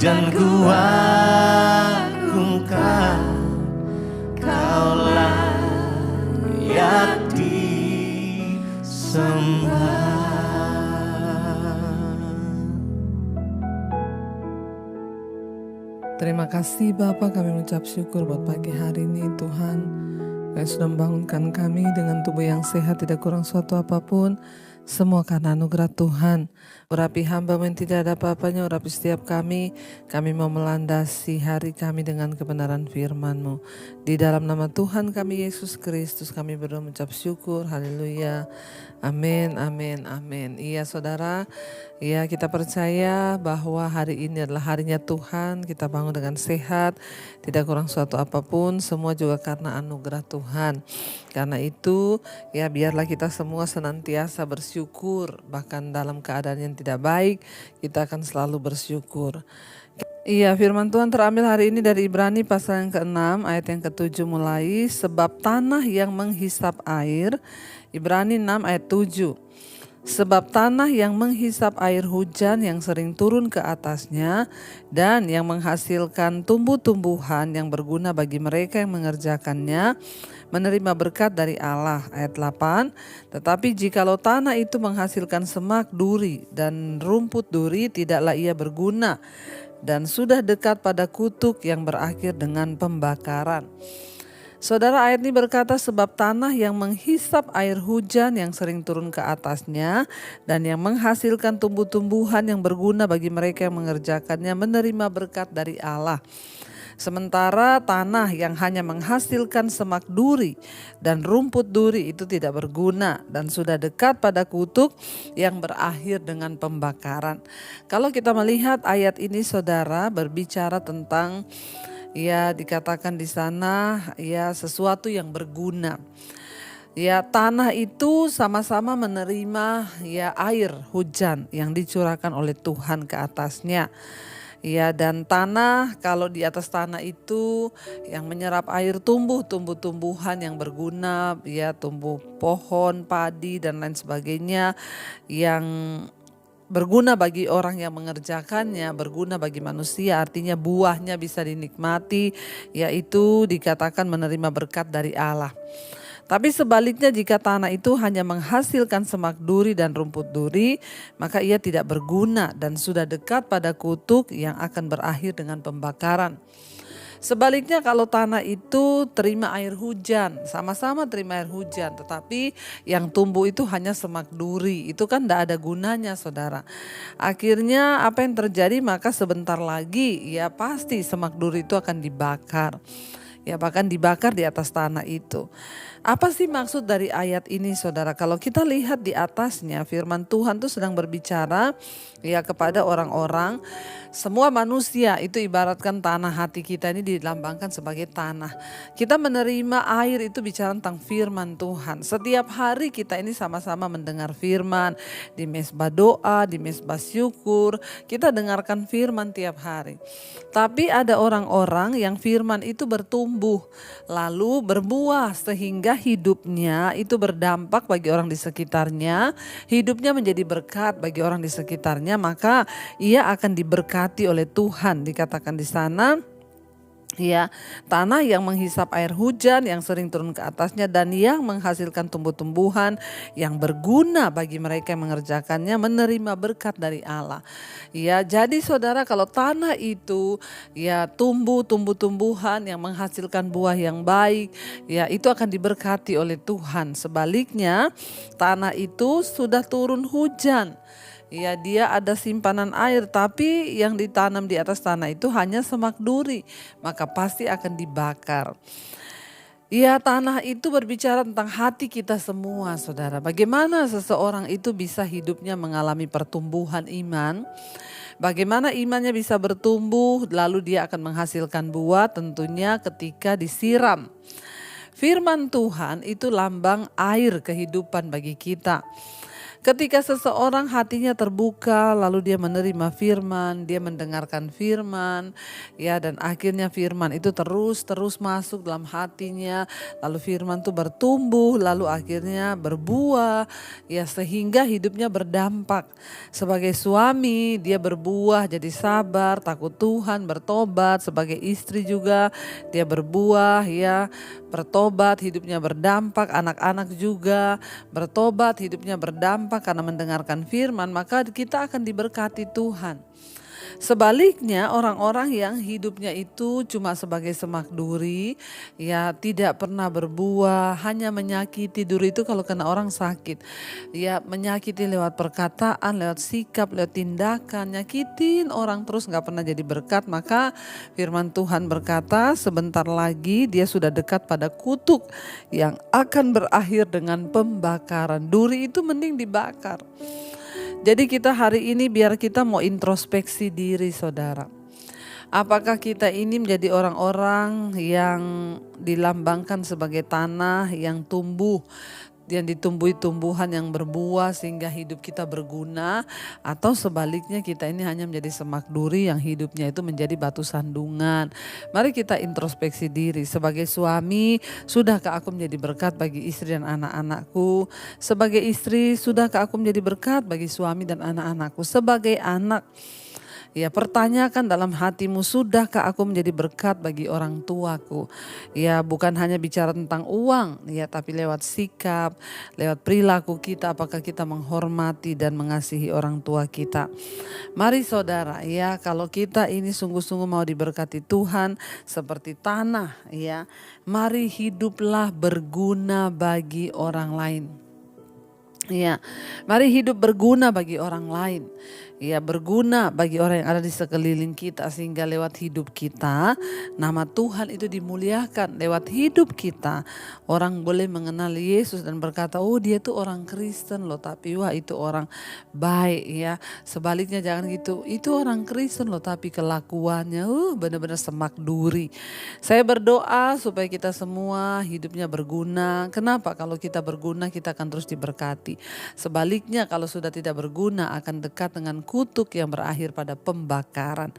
dan ku agungkan, Kau layak disembah. Terima kasih Bapa, kami mengucap syukur buat pagi hari ini Tuhan. Kau sudah membangunkan kami dengan tubuh yang sehat, tidak kurang suatu apapun. Semua karena anugerah Tuhan. Urapi hamba-Mu yang tidak ada apa-apanya, urapi setiap kami mau melandasi hari kami dengan kebenaran firman-Mu. Di dalam nama Tuhan kami Yesus Kristus kami berdoa mengucap syukur, haleluya, amin, amin, amin. Iya saudara, ya kita percaya bahwa hari ini adalah harinya Tuhan, kita bangun dengan sehat, tidak kurang suatu apapun, semua juga karena anugerah Tuhan. Karena itu ya biarlah kita semua senantiasa bersyukur, bahkan dalam keadaan yang tidak baik kita akan selalu bersyukur. Iya, firman Tuhan terambil hari ini dari Ibrani pasal yang ke-6 ayat yang ke-7 mulai. Sebab tanah yang menghisap air, Ibrani 6 ayat 7. Sebab tanah yang menghisap air hujan yang sering turun ke atasnya dan yang menghasilkan tumbuh-tumbuhan yang berguna bagi mereka yang mengerjakannya, menerima berkat dari Allah. Ayat 8. Tetapi jikalau tanah itu menghasilkan semak duri dan rumput duri, tidaklah ia berguna dan sudah dekat pada kutuk yang berakhir dengan pembakaran. Saudara, ayat ini berkata sebab tanah yang menghisap air hujan yang sering turun ke atasnya dan yang menghasilkan tumbuh-tumbuhan yang berguna bagi mereka yang mengerjakannya, menerima berkat dari Allah. Sementara tanah yang hanya menghasilkan semak duri dan rumput duri itu tidak berguna dan sudah dekat pada kutuk yang berakhir dengan pembakaran. Kalau kita melihat ayat ini saudara berbicara tentang ya dikatakan di sana ya sesuatu yang berguna. Ya tanah itu sama-sama menerima ya air hujan yang dicurahkan oleh Tuhan ke atasnya. Ya dan tanah, kalau di atas tanah itu yang menyerap air tumbuh-tumbuhan yang berguna, ya tumbuh pohon, padi dan lain sebagainya yang berguna bagi orang yang mengerjakannya, berguna bagi manusia, artinya buahnya bisa dinikmati, yaitu dikatakan menerima berkat dari Allah. Tapi sebaliknya jika tanah itu hanya menghasilkan semak duri dan rumput duri, maka ia tidak berguna dan sudah dekat pada kutuk yang akan berakhir dengan pembakaran. Sebaliknya kalau tanah itu terima air hujan, sama-sama terima air hujan, tetapi yang tumbuh itu hanya semak duri, itu kan tidak ada gunanya saudara. Akhirnya apa yang terjadi, maka sebentar lagi ya pasti semak duri itu akan dibakar. Ya bahkan dibakar di atas tanah itu. Apa sih maksud dari ayat ini saudara? Kalau kita lihat di atasnya firman Tuhan tuh sedang berbicara ya kepada orang-orang, semua manusia itu ibaratkan tanah hati kita ini dilambangkan sebagai tanah. Kita menerima air itu bicara tentang firman Tuhan. Setiap hari kita ini sama-sama mendengar firman di mesbah doa, di mesbah syukur, kita dengarkan firman tiap hari. Tapi ada orang-orang yang firman itu bertumbuh lalu berbuah sehingga hidupnya itu berdampak bagi orang di sekitarnya, hidupnya menjadi berkat bagi orang di sekitarnya, maka ia akan diberkati oleh Tuhan. Dikatakan di sana ya, tanah yang menghisap air hujan yang sering turun ke atasnya dan yang menghasilkan tumbuh-tumbuhan yang berguna bagi mereka yang mengerjakannya, menerima berkat dari Allah. Ya, jadi saudara kalau tanah itu ya tumbuh-tumbuhan yang menghasilkan buah yang baik, ya itu akan diberkati oleh Tuhan. Sebaliknya, tanah itu sudah turun hujan, ya dia ada simpanan air tapi yang ditanam di atas tanah itu hanya semak duri, maka pasti akan dibakar. Ya tanah itu berbicara tentang hati kita semua saudara. Bagaimana seseorang itu bisa hidupnya mengalami pertumbuhan iman. Bagaimana imannya bisa bertumbuh lalu dia akan menghasilkan buah tentunya ketika disiram. Firman Tuhan itu lambang air kehidupan bagi kita. Ketika seseorang hatinya terbuka, lalu dia menerima firman, dia mendengarkan firman, ya, dan akhirnya firman itu terus masuk dalam hatinya, lalu firman itu bertumbuh, lalu akhirnya berbuah, ya, sehingga hidupnya berdampak. Sebagai suami, dia berbuah jadi sabar, takut Tuhan, bertobat. Sebagai istri juga dia berbuah, ya, bertobat, hidupnya berdampak. Anak-anak juga bertobat, hidupnya berdampak karena mendengarkan firman, maka kita akan diberkati Tuhan. Sebaliknya, orang-orang yang hidupnya itu cuma sebagai semak duri, ya, tidak pernah berbuah, hanya menyakiti. Duri itu kalau kena orang sakit, ya, menyakiti lewat perkataan, lewat sikap, lewat tindakan, nyakitin orang terus, gak pernah jadi berkat. Maka firman Tuhan berkata, sebentar lagi dia sudah dekat pada kutuk yang akan berakhir dengan pembakaran. Duri itu mending dibakar. Jadi kita hari ini biar kita mau introspeksi diri, saudara. Apakah kita ini menjadi orang-orang yang dilambangkan sebagai tanah yang tumbuh, yang ditumbuhi tumbuhan yang berbuah sehingga hidup kita berguna, atau sebaliknya kita ini hanya menjadi semak duri yang hidupnya itu menjadi batu sandungan. Mari kita introspeksi diri. Sebagai suami, sudahkah aku menjadi berkat bagi istri dan anak-anakku? Sebagai istri, sudahkah aku menjadi berkat bagi suami dan anak-anakku? Sebagai anak, ya, pertanyakan dalam hatimu, sudahkah aku menjadi berkat bagi orang tuaku? Ya, bukan hanya bicara tentang uang, ya, tapi lewat sikap, lewat perilaku kita, apakah kita menghormati dan mengasihi orang tua kita. Mari saudara, ya, kalau kita ini sungguh-sungguh mau diberkati Tuhan seperti tanah, ya, mari hiduplah berguna bagi orang lain. Ya, mari hidup berguna bagi orang lain. Ya, berguna bagi orang yang ada di sekeliling kita, sehingga lewat hidup kita nama Tuhan itu dimuliakan. Lewat hidup kita orang boleh mengenal Yesus dan berkata, oh, dia tuh orang Kristen loh, tapi wah, itu orang baik, ya. Sebaliknya jangan gitu, itu orang Kristen loh, tapi kelakuannya benar-benar semak duri. Saya berdoa supaya kita semua hidupnya berguna. Kenapa? Kalau kita berguna, kita akan terus diberkati. Sebaliknya kalau sudah tidak berguna, akan dekat dengan kutuk yang berakhir pada pembakaran.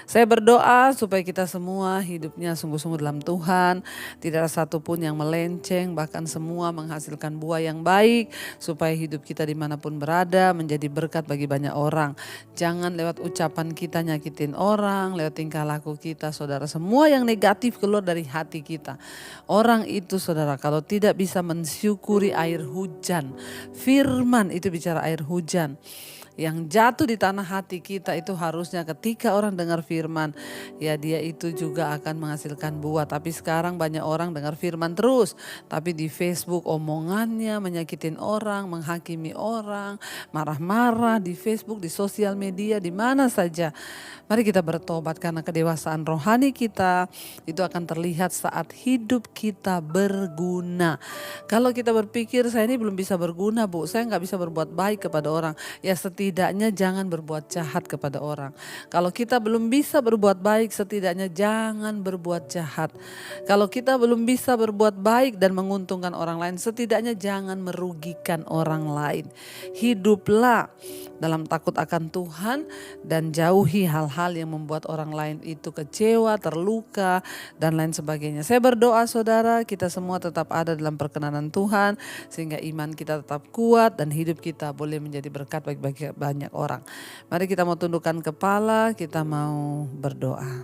Saya berdoa supaya kita semua hidupnya sungguh-sungguh dalam Tuhan, tidak ada satupun yang melenceng, bahkan semua menghasilkan buah yang baik, supaya hidup kita dimanapun berada menjadi berkat bagi banyak orang. Jangan lewat ucapan kita nyakitin orang, lewat tingkah laku kita, saudara, semua yang negatif keluar dari hati kita. Orang itu, saudara, kalau tidak bisa mensyukuri air hujan, firman itu bicara air hujan yang jatuh di tanah hati kita, itu harusnya ketika orang dengar firman, ya, dia itu juga akan menghasilkan buah. Tapi sekarang banyak orang dengar firman terus, tapi di Facebook omongannya menyakitin orang, menghakimi orang, marah-marah di Facebook, di sosial media, di mana saja. Mari kita bertobat, karena kedewasaan rohani kita itu akan terlihat saat hidup kita berguna. Kalau kita berpikir, saya ini belum bisa berguna, Bu, saya gak bisa berbuat baik kepada orang, ya setidaknya jangan berbuat jahat kepada orang. Kalau kita belum bisa berbuat baik, setidaknya jangan berbuat jahat. Kalau kita belum bisa berbuat baik dan menguntungkan orang lain, setidaknya jangan merugikan orang lain. Hiduplah dalam takut akan Tuhan dan jauhi hal-hal yang membuat orang lain itu kecewa, terluka, dan lain sebagainya. Saya berdoa, saudara, kita semua tetap ada dalam perkenanan Tuhan, sehingga iman kita tetap kuat dan hidup kita boleh menjadi berkat bagi banyak orang. Mari kita mau tundukkan kepala, kita mau berdoa.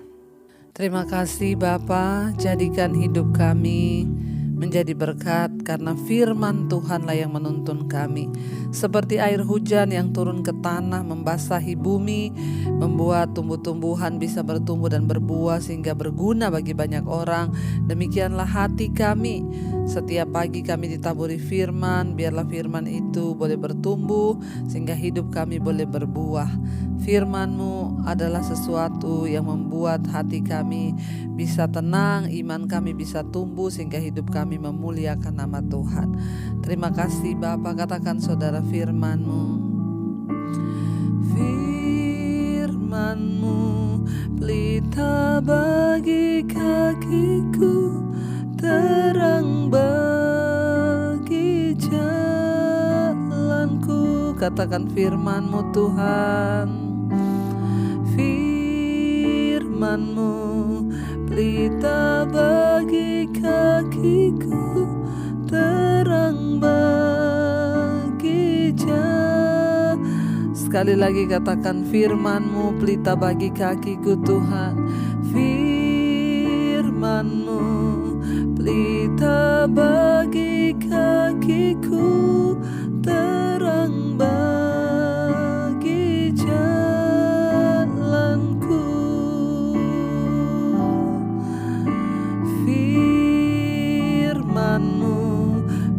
Terima kasih Bapa, jadikan hidup kami menjadi berkat karena firman Tuhanlah yang menuntun kami. Seperti air hujan yang turun ke tanah membasahi bumi, membuat tumbuh-tumbuhan bisa bertumbuh dan berbuah sehingga berguna bagi banyak orang. Demikianlah hati kami. Setiap pagi kami ditaburi firman, biarlah firman itu boleh bertumbuh sehingga hidup kami boleh berbuah. Firman-Mu adalah sesuatu yang membuat hati kami bisa tenang, iman kami bisa tumbuh sehingga hidup kami memuliakan nama Tuhan. Terima kasih Bapa, katakan saudara firman-Mu. Firman-Mu pelita bagi kakiku, terang bagi jalanku. katakan firman-Mu Tuhan. Firman-Mu pelita bagi kakiku, terang bagi jalan. Sekali lagi katakan firman-Mu pelita bagi kakiku Tuhan. Firman-Mu pelita bagi kakiku, terang bagi jalanku. Firman-Mu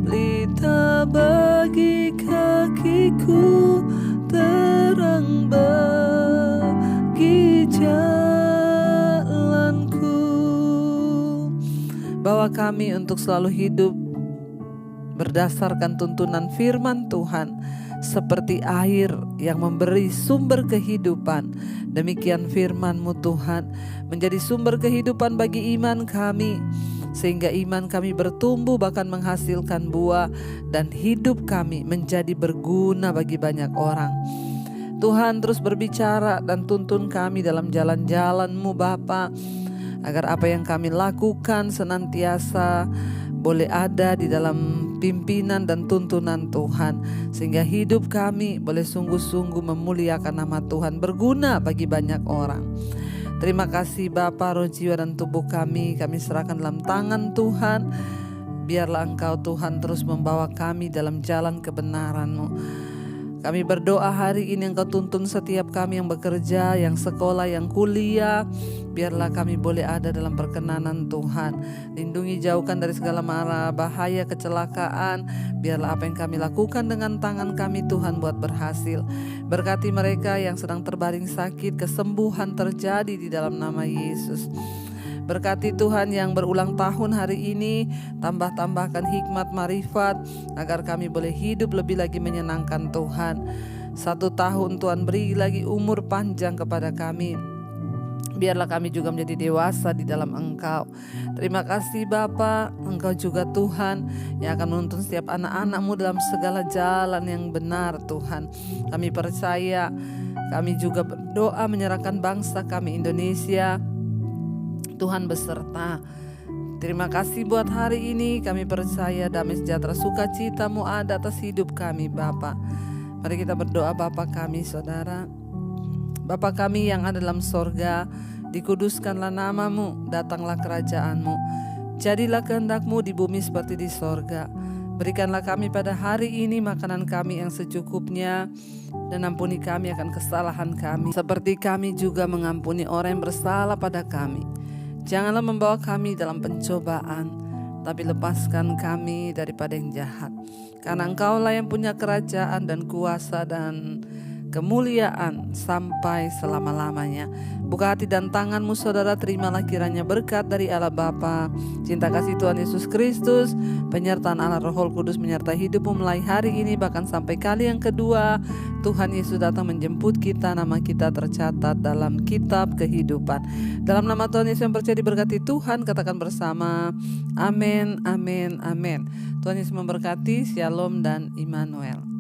pelita bagi kakiku, terang bagi jalanku. Bawa kami untuk selalu hidup berdasarkan tuntunan firman Tuhan, seperti air yang memberi sumber kehidupan. Demikian firman-Mu Tuhan menjadi sumber kehidupan bagi iman kami, sehingga iman kami bertumbuh bahkan menghasilkan buah, dan hidup kami menjadi berguna bagi banyak orang. Tuhan terus berbicara dan tuntun kami dalam jalan-jalan-Mu Bapa, agar apa yang kami lakukan senantiasa boleh ada di dalam pimpinan dan tuntunan Tuhan, sehingga hidup kami boleh sungguh-sungguh memuliakan nama Tuhan, berguna bagi banyak orang. Terima kasih Bapa, roh, jiwa, dan tubuh kami serahkan dalam tangan Tuhan. Biarlah Engkau Tuhan terus membawa kami dalam jalan kebenaran-Mu. Kami berdoa hari ini Engkau tuntun setiap kami yang bekerja, yang sekolah, yang kuliah. Biarlah kami boleh ada dalam perkenanan Tuhan. Lindungi, jauhkan dari segala mara bahaya, kecelakaan. Biarlah apa yang kami lakukan dengan tangan kami Tuhan buat berhasil. Berkati mereka yang sedang terbaring sakit, kesembuhan terjadi di dalam nama Yesus. Berkati Tuhan yang berulang tahun hari ini, tambahkan hikmat marifat agar kami boleh hidup lebih lagi menyenangkan Tuhan. 1 tahun Tuhan beri lagi umur panjang kepada kami. Biarlah kami juga menjadi dewasa di dalam Engkau. Terima kasih Bapa, Engkau juga Tuhan yang akan menuntun setiap anak-anak-Mu dalam segala jalan yang benar Tuhan. Kami percaya, kami juga berdoa menyerahkan bangsa kami Indonesia, Tuhan beserta. Terima kasih buat hari ini. Kami percaya damai sejahtera sukacita-Mu ada atas hidup kami Bapa. Mari kita berdoa. Bapa kami Saudara, Bapa kami yang ada dalam sorga, dikuduskanlah nama-Mu, datanglah kerajaan-Mu, jadilah kehendak-Mu di bumi seperti di sorga. Berikanlah kami pada hari ini makanan kami yang secukupnya, dan ampuni kami akan kesalahan kami, seperti kami juga mengampuni orang yang bersalah pada kami. Janganlah membawa kami dalam pencobaan, tapi lepaskan kami daripada yang jahat. Karena Engkaulah yang punya kerajaan dan kuasa dan kemuliaan sampai selama-lamanya. Buka hati dan tangan-Mu Saudara, terimalah kiranya berkat dari Allah Bapa, cinta kasih Tuhan Yesus Kristus, penyertaan Allah Roh Kudus menyertai hidupmu mulai hari ini bahkan sampai kali yang kedua Tuhan Yesus datang menjemput kita, nama kita tercatat dalam kitab kehidupan. Dalam nama Tuhan Yesus yang percaya diberkati Tuhan, katakan bersama amin, amin, amin. Tuhan Yesus memberkati. Shalom dan Immanuel.